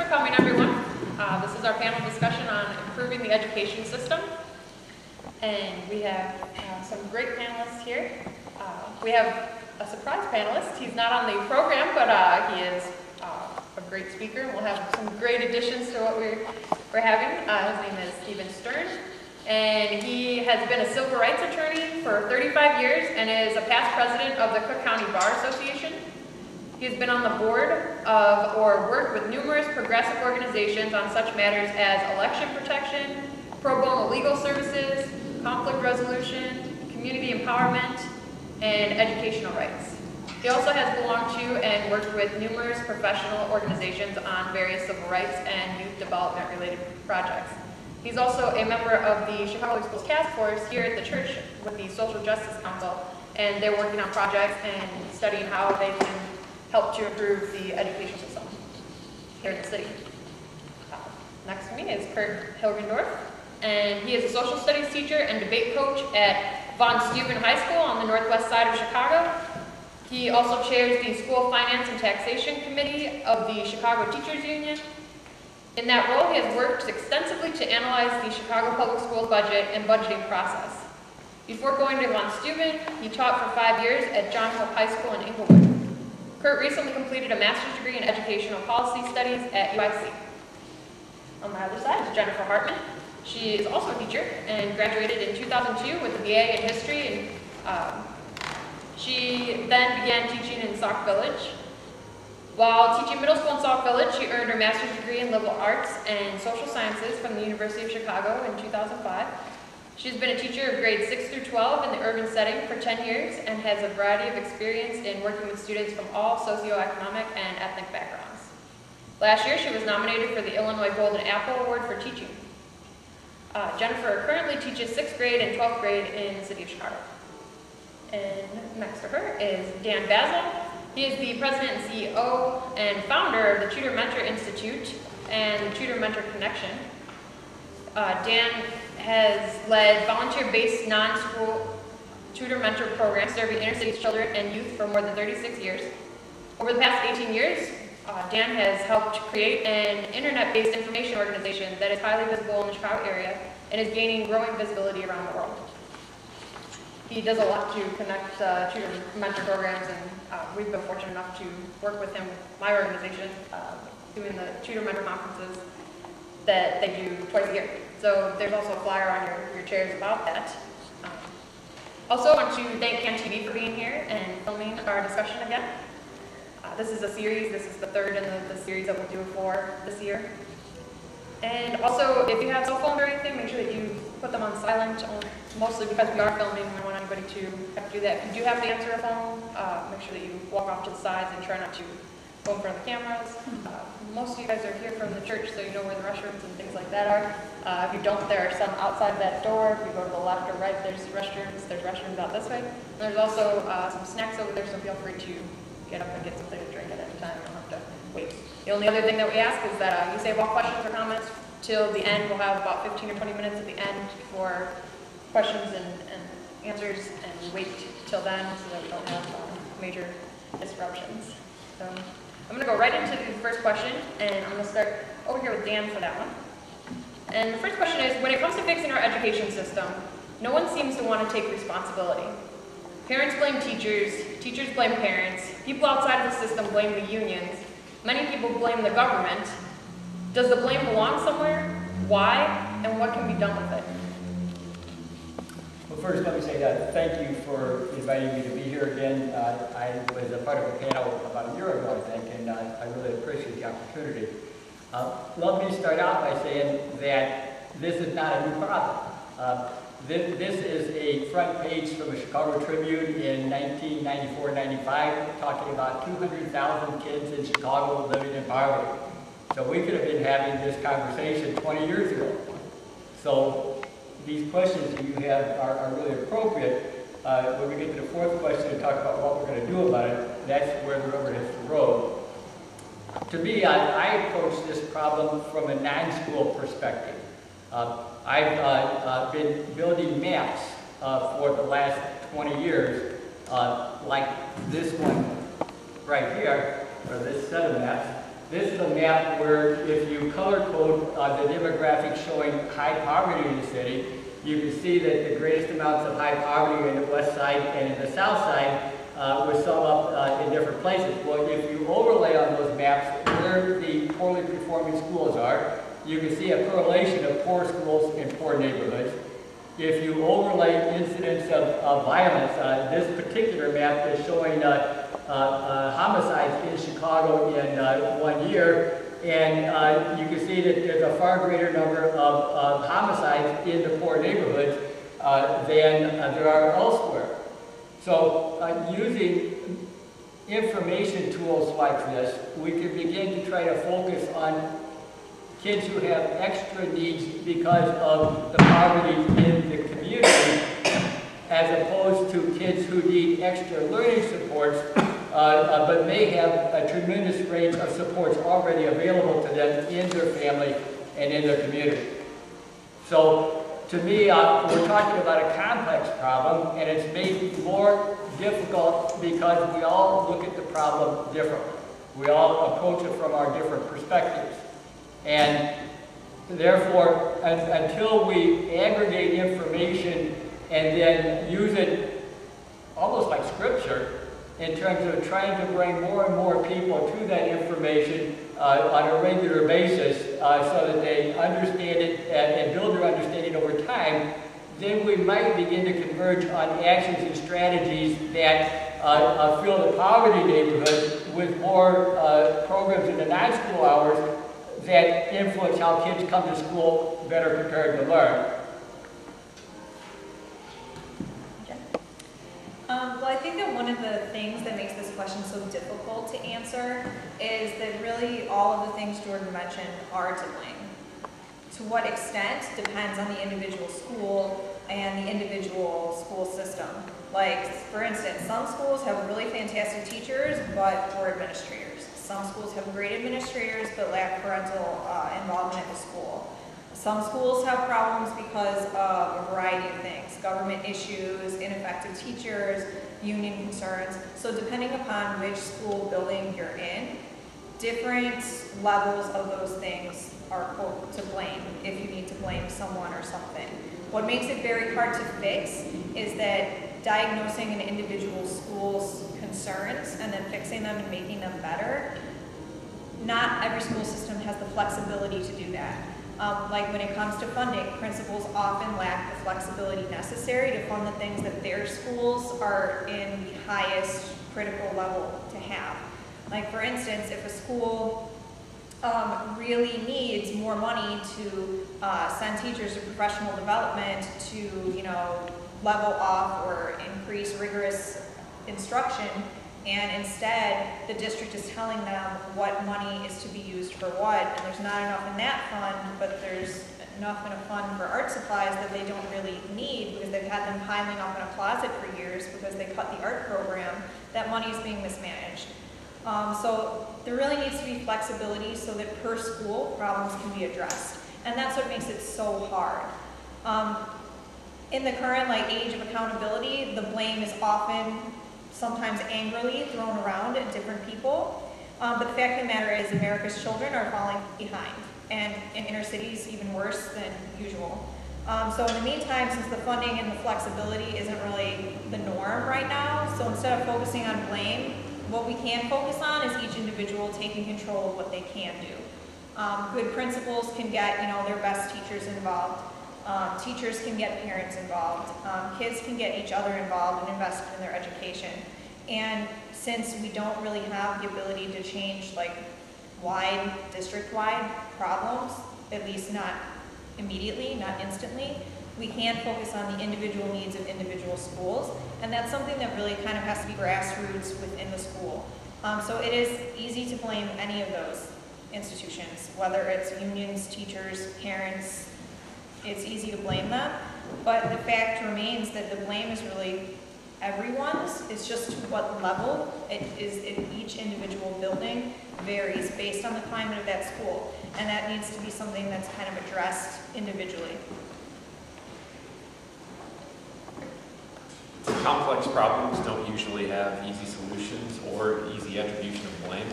coming, everyone. This is our panel discussion on improving the education system. And we have some great panelists here. We have a surprise panelist. He's not on the program, but he is a great speaker, and we'll have some great additions to what we're having. His name is Stephen Stern, and he has been a civil rights attorney for 35 years and is a past president of the Cook County Bar Association. He has been on the board of or worked with numerous progressive organizations on such matters as election protection, pro bono legal services, conflict resolution, community empowerment, and educational rights. He also has belonged to and worked with numerous professional organizations on various civil rights and youth development related projects. He's also a member of the Chicago Schools Task Force here at the church with the Social Justice Council, and they're working on projects and studying how they can help to improve the education system here in the city. Next to me is Kurt Hilgendorf, and he is a social studies teacher and debate coach at Von Steuben High School on the northwest side of Chicago. He also chairs the School Finance and Taxation Committee of the Chicago Teachers Union. In that role, he has worked extensively to analyze the Chicago Public Schools budget and budgeting process. Before going to Von Steuben, he taught for 5 years at John Hope High School in Inglewood. Kurt recently completed a master's degree in educational policy studies at UIC. On my other side is Jennifer Hartmann. She is also a teacher and graduated in 2002 with a BA in history, and she then began teaching in Sauk Village. While teaching middle school in Sauk Village, she earned her master's degree in liberal arts and social sciences from the University of Chicago in 2005. She's been a teacher of grades 6 through 12 in the urban setting for 10 years and has a variety of experience in working with students from all socioeconomic and ethnic backgrounds. Last year, she was nominated for the Illinois Golden Apple Award for teaching. Jennifer currently teaches 6th grade and 12th grade in the city of Chicago. And next to her is Dan Bassill. He is the president and CEO and founder of the Tutor Mentor Institute and the Tutor Mentor Connection. Dan has led volunteer-based non-school tutor mentor programs serving inner-city children and youth for more than 36 years. Over the past 18 years, Dan has helped create an internet-based information organization that is highly visible in the Chicago area and is gaining growing visibility around the world. He does a lot to connect tutor mentor programs, and we've been fortunate enough to work with him with my organization doing the tutor mentor conferences that they do twice a year. So there's also a flyer on your chairs about that. Also, I want to thank Cam TV for being here and filming our discussion again. This is a series. This is the third in the series that we'll do for this year. And also, if you have cell phones or anything, make sure that you put them on silent, mostly because we are filming. We don't want anybody to have to do that. If you do have to answer a phone, make sure that you walk off to the sides and try not to go in front of the cameras. Most of you guys are here from the church, so you know where the restrooms and things like that are. If you don't, there are some outside that door. If you go to the left or right, there's restrooms. There's restrooms out this way. And there's also some snacks over there, so feel free to get up and get something to drink at any time. You don't have to wait. The only other thing that we ask is that you save all questions or comments till the end. We'll have about 15 or 20 minutes at the end for questions and answers, and we wait till then so that we don't have major disruptions. So I'm going to go right into the first question, and I'm going to start over here with Dan for that one. And the first question is, when it comes to fixing our education system, no one seems to want to take responsibility. Parents blame teachers, teachers blame parents, people outside of the system blame the unions, many people blame the government. Does the blame belong somewhere? Why? And what can be done with it? Well, first let me say that thank you for inviting me to be here again. I was a part of a panel about a year ago, I think, and I really appreciate the opportunity. Let me start out by saying that this is not a new problem. This is a front page from a Chicago Tribune in 1994-95 talking about 200,000 kids in Chicago living in poverty. So we could have been having this conversation 20 years ago. So these questions that you have are really appropriate. When we get to the fourth question and talk about what we're going to do about it, that's where the rubber hits the road. To me, I approach this problem from a non-school perspective. I've been building maps for the last 20 years, like this one right here, or this set of maps, This is a map where if you color code the demographics showing high poverty in the city, you can see that the greatest amounts of high poverty in the west side and in the south side with some up in different places. Well, if you overlay on those maps where the poorly performing schools are, you can see a correlation of poor schools and poor neighborhoods. If you overlay incidents of violence, this particular map is showing homicides in Chicago in 1 year, and you can see that there's a far greater number of homicides in the poor neighborhoods than there are elsewhere. So using information tools like this, we can begin to try to focus on kids who have extra needs because of the poverty in the community, as opposed to kids who need extra learning supports, but may have a tremendous range of supports already available to them in their family and in their community. So, to me, we're talking about a complex problem, and it's made more difficult because we all look at the problem differently. We all approach it from our different perspectives. And therefore, until we aggregate information and then use it almost like scripture in terms of trying to bring more and more people to that information on a regular basis so that they understand it and build their understanding over time, then we might begin to converge on actions and strategies that fill the poverty neighborhoods with more programs in the non-school hours that influence how kids come to school better prepared to learn. Well, I think that one of the things that makes this question so difficult to answer is that really all of the things Jordan mentioned are to blame. To what extent depends on the individual school and the individual school system. Like, for instance, some schools have really fantastic teachers but poor administrators. Some schools have great administrators but lack parental involvement in the school. Some schools have problems because of a variety of things: government issues, ineffective teachers, union concerns. So depending upon which school building you're in, different levels of those things are to blame if you need to blame someone or something. What makes it very hard to fix is that diagnosing an individual school's concerns and then fixing them and making them better, not every school system has the flexibility to do that. Like when it comes to funding, principals often lack the flexibility necessary to fund the things that their schools are in the highest critical level to have. Like, for instance, if a school really needs more money to send teachers to professional development to, level off or increase rigorous instruction, and instead the district is telling them what money is to be used for what, and there's not enough in that fund, but there's enough in a fund for art supplies that they don't really need because they've had them piling up in a closet for years because they cut the art program, that money is being mismanaged. So there really needs to be flexibility so that per school problems can be addressed, and that's what makes it so hard. In the current age of accountability, the blame is often, sometimes angrily, thrown around at different people. But the fact of the matter is America's children are falling behind, and in inner cities even worse than usual. So in the meantime, since the funding and the flexibility isn't really the norm right now, so instead of focusing on blame, what we can focus on is each individual taking control of what they can do. Good principals can get their best teachers involved. Teachers can get parents involved. Kids can get each other involved and invest in their education. And since we don't really have the ability to change wide, district-wide problems, at least not immediately, not instantly, we can focus on the individual needs of individual schools. And that's something that really kind of has to be grassroots within the school. So it is easy to blame any of those institutions, whether it's unions, teachers, parents. It's easy to blame them, but the fact remains that the blame is really everyone's. It's just to what level it is in each individual building varies based on the climate of that school, and that needs to be something that's kind of addressed individually. Complex problems don't usually have easy solutions or easy attribution of blame.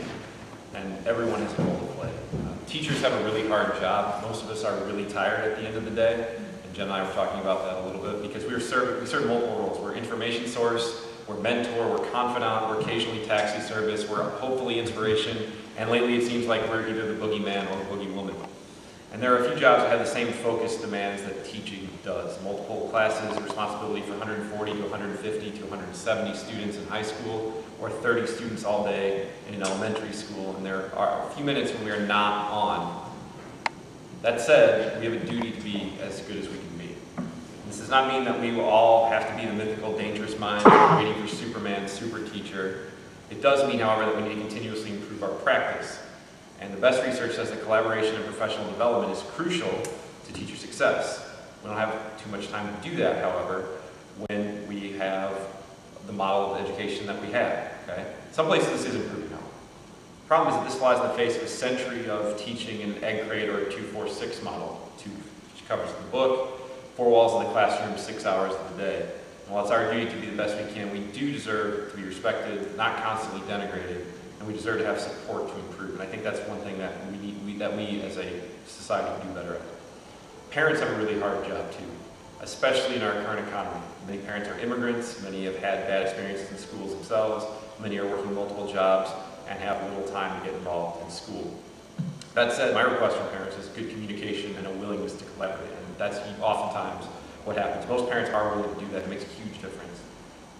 and everyone has a role to play. Teachers have a really hard job. Most of us are really tired at the end of the day, and Jen and I were talking about that a little bit, because we serve multiple roles. We're information source, we're mentor, we're confidant, we're occasionally taxi service, we're hopefully inspiration, and lately it seems like we're either the boogeyman or the boogeywoman. And there are a few jobs that have the same focus demands that teaching does. Multiple classes, responsibility for 140 to 150 to 170 students in high school, or 30 students all day in an elementary school, and there are a few minutes when we are not on. That said, we have a duty to be as good as we can be. This does not mean that we will all have to be the mythical, dangerous mind waiting for Superman, super teacher. It does mean, however, that we need to continuously improve our practice. And the best research says that collaboration and professional development is crucial to teacher success. We don't have too much time to do that, however, when we have the model of education that we have. Okay? Some places this is improving now. The problem is that this flies in the face of a century of teaching in an egg crate or a 2-4-6 model, which covers the book, 4 walls in the classroom, 6 hours of the day. And while it's our duty to be the best we can, we do deserve to be respected, not constantly denigrated, and we deserve to have support to improve. And I think that's one thing that we as a society can do better at. Parents have a really hard job too, especially in our current economy. Many parents are immigrants, many have had bad experiences in schools themselves, many are working multiple jobs and have little time to get involved in school. That said, my request from parents is good communication and a willingness to collaborate, and that's oftentimes what happens. Most parents are willing to do that. It makes a huge difference.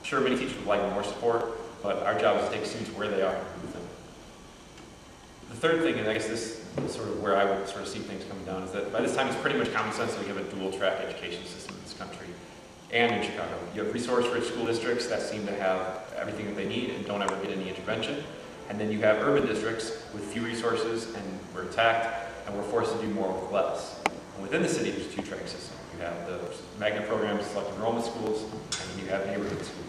Sure, many teachers would like more support, but our job is to take students where they are and move them. The third thing, and I guess this is sort of where I would sort of see things coming down, is that by this time it's pretty much common sense that we have a dual-track education system in this country and in Chicago. You have resource-rich school districts that seem to have everything that they need and don't ever get any intervention. And then you have urban districts with few resources, and we're attacked, and we're forced to do more with less. And within the city, there's a 2-track system. You have the magnet programs, select enrollment schools, and then you have neighborhood schools.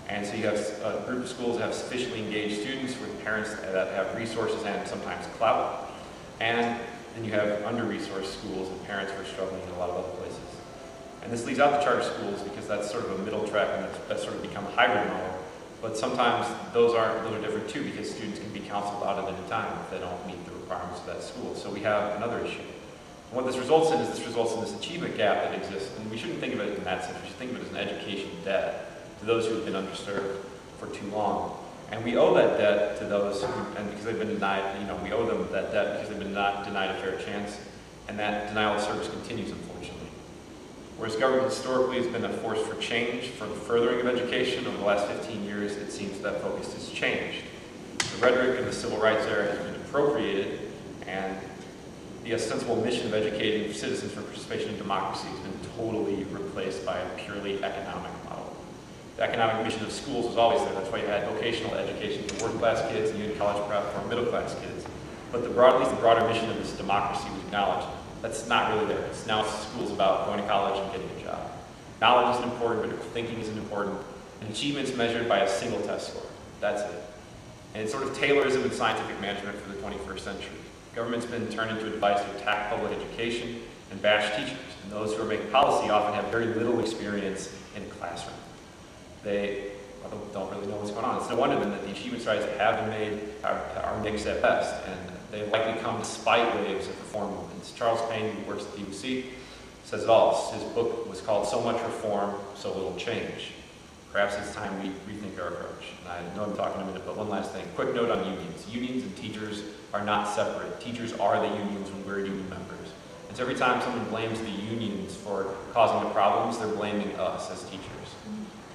And so you have a group of schools that have sufficiently engaged students with parents that have resources and sometimes clout. And then you have under-resourced schools and parents who are struggling in a lot of other places. And this leaves out the charter schools because that's sort of a middle track, and that's sort of become a hybrid model. But sometimes those are different too, because students can be counseled out at any time if they don't meet the requirements of that school. So we have another issue. And what this results in is this achievement gap that exists, and we shouldn't think of it in that sense. We should think of it as an education debt to those who have been underserved for too long. And we owe that debt to those who, and because they've been denied, we owe them that debt because they've been denied a fair chance, and that denial of service continues, unfortunately. Whereas government historically has been a force for change, for the furthering of education, over the last 15 years, it seems that focus has changed. The rhetoric of the civil rights era has been appropriated, and the ostensible mission of educating citizens for participation in democracy has been totally replaced by a purely economic model. The economic mission of schools was always there. That's why you had vocational education for working-class kids, and you had college prep for middle-class kids. But at least the broader mission of this democracy was acknowledged. That's not really there. Now school's about going to college and getting a job. Knowledge isn't important, critical thinking isn't important, and achievement's measured by a single test score. That's it. And it's sort of Taylorism in scientific management for the 21st century. Government's been turned into a device to attack public education and bash teachers. And those who are making policy often have very little experience in a classroom. They don't really know what's going on. It's no wonder then that the achievement strides that have been made are mixed at best, and they've likely come despite waves of reform movements. Charles Payne, who works at the UC, says it all. His book was called So Much Reform, So Little Change. Perhaps it's time we rethink our approach. And I know I'm talking in a minute, but one last thing. Quick note on unions. Unions and teachers are not separate. Teachers are the unions when we're union members. And so every time someone blames the unions for causing the problems, they're blaming us as teachers.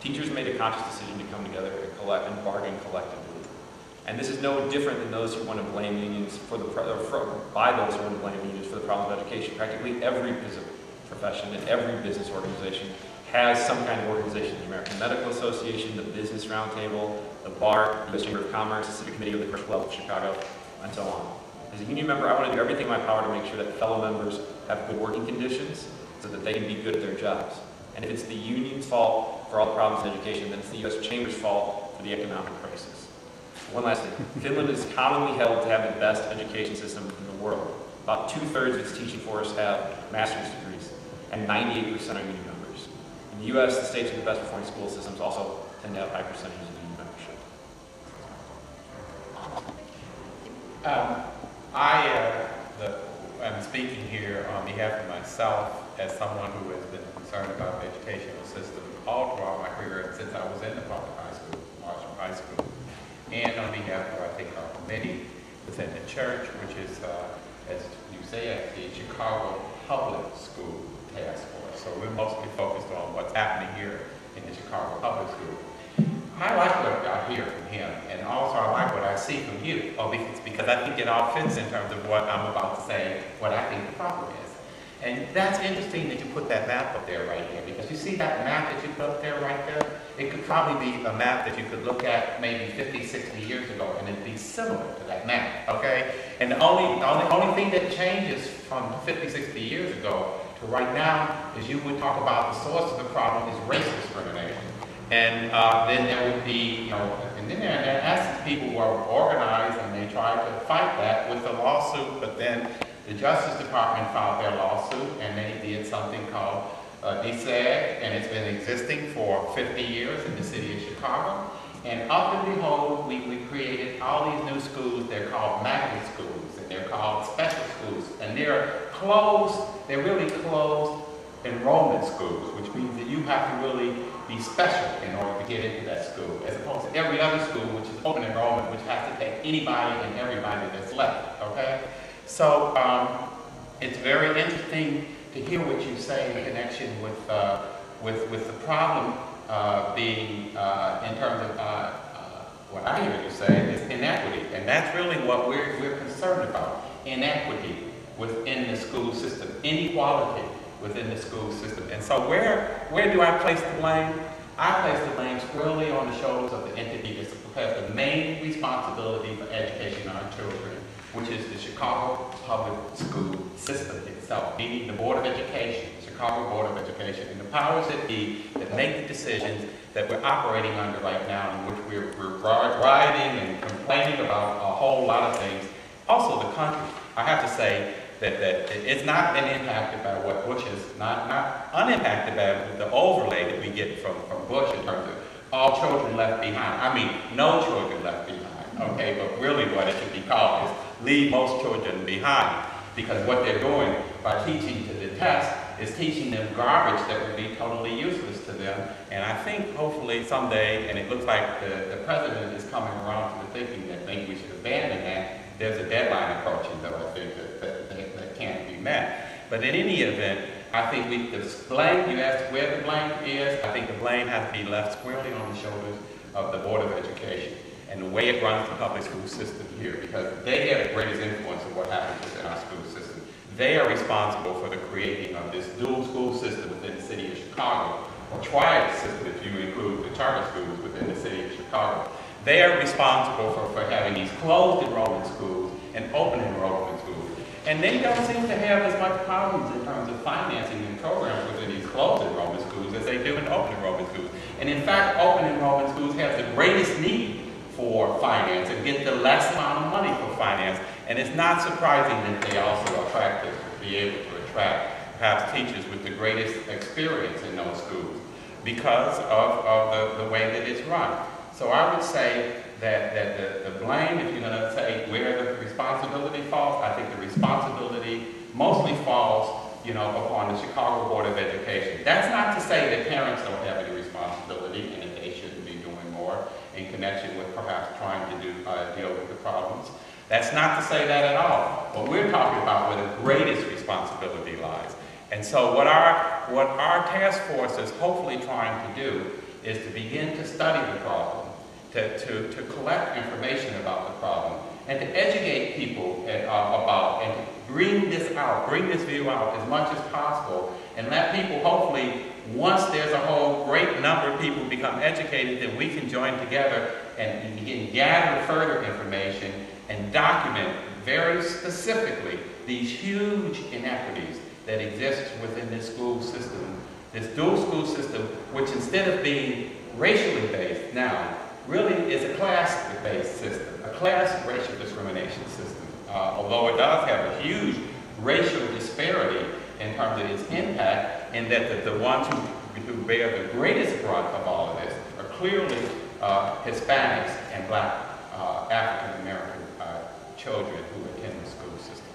Teachers made a conscious decision to come together and collect and bargain collectively. And this is no different than those who want to blame unions for by those who want to blame unions for the problems of education. Practically every profession and every business organization has some kind of organization. The American Medical Association, the Business Roundtable, the BAR, the U.S. Chamber of Commerce, the Civic Committee of the Commercial Club of Chicago, and so on. As a union member, I want to do everything in my power to make sure that fellow members have good working conditions so that they can be good at their jobs. And if it's the union's fault for all the problems in education, then it's the U.S. Chamber's fault for the economic crisis. One last thing. Finland is commonly held to have the best education system in the world. About 2/3 of its teaching force have master's degrees, and 98% are union members. In the U.S., the states with the best performing school systems also tend to have high percentages of union membership. I'm speaking here on behalf of myself as someone who has been concerned about the educational system all throughout my career since I was in the public high school, Marshall High School, and on behalf of, I think, our committee within the church, which is, as you say, the Chicago Public School Task Force. So we're mostly focused on what's happening here in the Chicago Public School. I like what I hear from him, and also I like what I see from you, because I think it all fits in terms of what I'm about to say, what I think the problem is. And that's interesting that you put that map up there right there, because you see that map that you put up there right there? It could probably be a map that you could look at maybe 50, 60 years ago, and it'd be similar to that map, okay? And the only thing that changes from 50, 60 years ago to right now is you would talk about the source of the problem is race discrimination. And then there would be, and then there are essence people who are organized and they tried to fight that with a lawsuit, but then the Justice Department filed their lawsuit and they did something called DSEG, and it's been existing for 50 years in the city of Chicago. And up and behold, we created all these new schools. They're called magnet schools and they're called special schools. And they're really closed enrollment schools, which means that you have to really be special in order to get into that school, as opposed to every other school, which is open enrollment, which has to take anybody and everybody that's left, okay? So it's very interesting to hear what you say in connection with the problem being, in terms of what I hear you say is inequity, and that's really what we're concerned about, inequity within the school system, inequality within the school system. And so where do I place the blame? I place the blame squarely on the shoulders of the entity that has the main responsibility for education of our children, which is the Chicago Public School System itself, meaning the Board of Education, Chicago Board of Education, and the powers that be that make the decisions that we're operating under right now, in which we're rioting and complaining about a whole lot of things. Also the country, I have to say, that it's not been impacted by what Bush is, not unimpacted by the overlay that we get from Bush in terms of all children left behind. I mean, no children left behind, okay? But really what it should be called is leave most children behind, because what they're doing by teaching to the test is teaching them garbage that would be totally useless to them. And I think hopefully someday, and it looks like the president is coming around to the thinking that maybe we should abandon that. There's a deadline approaching, though, I think, that can't be met. But in any event, I think the blame, you asked where the blame is, I think the blame has to be left squarely on the shoulders of the Board of Education and the way it runs the public school system here, because they have the greatest influence of what happens within our school system. They are responsible for the creating of this dual school system within the city of Chicago, or triad system if you include the charter schools within the city of Chicago. They are responsible for having these closed enrollment schools and open enrollment schools. And they don't seem to have as much problems in terms of financing and programs within these closed enrollment schools as they do in open enrollment schools. And in fact, open enrollment schools have the greatest need for finance and get the less amount of money for finance. And it's not surprising that they also be able to attract perhaps teachers with the greatest experience in those schools because of the way that it's run. So I would say that the blame, if you're going to say where the responsibility falls, I think the responsibility mostly falls, upon the Chicago Board of Education. That's not to say that parents don't have any responsibility and that they shouldn't be doing more in connection with perhaps trying to deal with the problems. That's not to say that at all. But we're talking about where the greatest responsibility lies. And so what our task force is hopefully trying to do is to begin to study the problem, to collect information about the problem, and to educate people about, and to bring this view out as much as possible, and let people hopefully, once there's a whole great number of people become educated, then we can join together and begin to gather further information and document very specifically these huge inequities that exist within this school system, this dual school system, which instead of being racially based now, really is a class-based system, a class racial discrimination system. Although it does have a huge racial disparity in terms of its impact, in that the ones who bear the greatest brunt of all of this are clearly Hispanics and Black African American children who attend the school system.